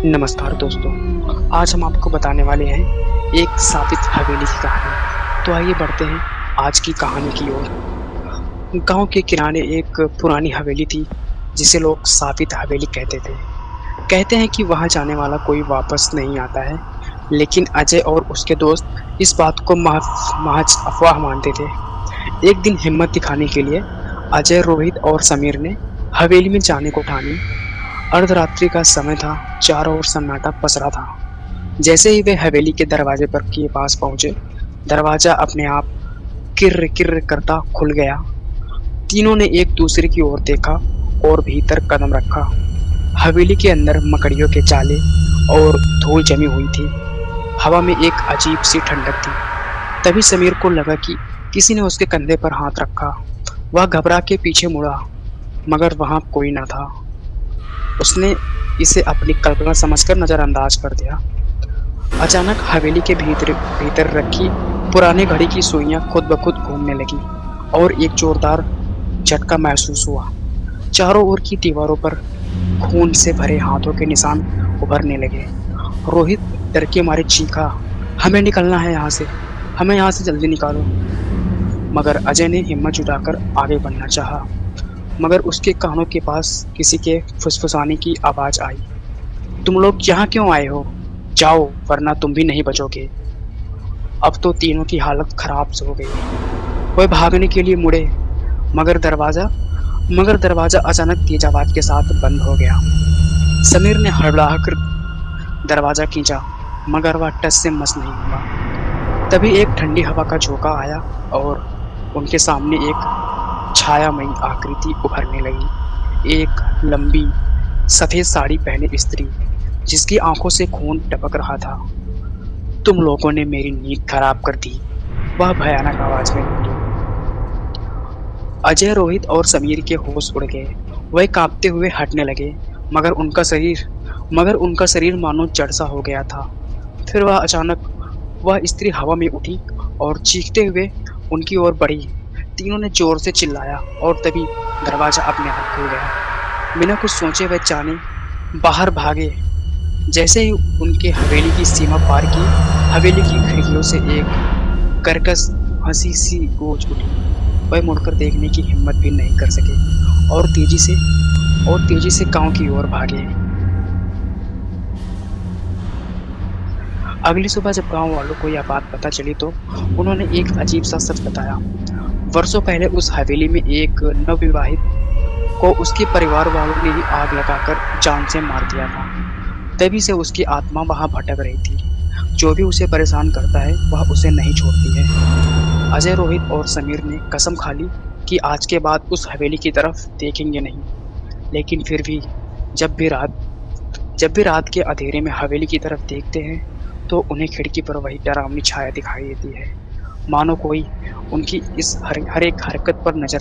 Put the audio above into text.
नमस्कार दोस्तों, आज हम आपको बताने वाले हैं एक शापित हवेली की कहानी। तो आइए बढ़ते हैं आज की कहानी की ओर। गाँव के किनारे एक पुरानी हवेली थी, जिसे लोग शापित हवेली कहते थे। कहते हैं कि वहाँ जाने वाला कोई वापस नहीं आता है, लेकिन अजय और उसके दोस्त इस बात को महज अफवाह मानते थे। एक दिन हिम्मत दिखाने के लिए अजय, रोहित और समीर ने हवेली में जाने को ठानी। अर्धरात्रि का समय था, चारों ओर सन्नाटा पसरा था। जैसे ही वे हवेली के दरवाजे पर के पास पहुंचे, दरवाजा अपने आप किर्र किर्र करता खुल गया। तीनों ने एक दूसरे की ओर देखा और भीतर कदम रखा। हवेली के अंदर मकड़ियों के जाले और धूल जमी हुई थी। हवा में एक अजीब सी ठंडक थी। तभी समीर को लगा कि किसी ने उसके कंधे पर हाथ रखा। वह घबरा के पीछे मुड़ा, मगर वहां कोई न था। उसने इसे अपनी कल्पना समझकर नजरअंदाज कर दिया। अचानक हवेली के भीतर भीतर रखी पुरानी घड़ी की सुइयां खुद ब खुद घूमने लगी और एक जोरदार झटका महसूस हुआ। चारों ओर की दीवारों पर खून से भरे हाथों के निशान उभरने लगे। रोहित डर के मारे चीखा, हमें निकलना है यहाँ से, हमें यहाँ से जल्दी निकालो। मगर अजय ने हिम्मत जुटाकर आगे बढ़ना चाहा, मगर उसके कानों के पास किसी के फुसफुसाने की आवाज आई, तुम लोग यहाँ क्यों आए हो? जाओ, वरना तुम भी नहीं बचोगे। अब तो तीनों की हालत खराब हो गई। वह भागने के लिए मुड़े, मगर दरवाजा मगर दरवाजा अचानक तेज आवाज के साथ बंद हो गया। समीर ने हड़बड़ाकर दरवाजा खींचा, मगर वह टस से मस नहीं हुआ। तभी एक ठंडी हवा का झोंका आया और उनके सामने एक छायामयी आकृति उभरने लगी। एक लंबी सफेद साड़ी पहने स्त्री, जिसकी आंखों से खून टपक रहा था। तुम लोगों ने मेरी नींद खराब कर दी, वह भयानक आवाज में बोली। अजय, रोहित और समीर के होश उड़ गए। वह कांपते हुए हटने लगे, मगर उनका शरीर मानो जड़ सा हो गया था। फिर वह स्त्री हवा में उठी और चीखते हुए उनकी ओर बढ़ी। तीनों ने जोर से चिल्लाया और तभी दरवाजा अपने आप खुल गया। बिना कुछ सोचे वे जाने बाहर भागे। जैसे ही उनके हवेली की सीमा पार की, हवेली की खिड़कियों से एक कर्कश हंसी सी गूंज उठी। वह मुड़कर देखने की हिम्मत भी नहीं कर सके और तेजी से गांव की ओर भागे। अगली सुबह जब गांव वालों को यह बात पता चली तो उन्होंने एक अजीब सा सच बताया। वर्षों पहले उस हवेली में एक नवविवाहित को उसके परिवार वालों ने ही आग लगाकर जान से मार दिया था। तभी से उसकी आत्मा वहां भटक रही थी। जो भी उसे परेशान करता है वह उसे नहीं छोड़ती है। अजय, रोहित और समीर ने कसम खा ली कि आज के बाद उस हवेली की तरफ देखेंगे नहीं। लेकिन फिर भी जब भी रात के अंधेरे में हवेली की तरफ देखते हैं तो उन्हें खिड़की पर वही डरावनी छाया दिखाई देती है, मानो कोई उनकी इस हर एक हरकत पर नजर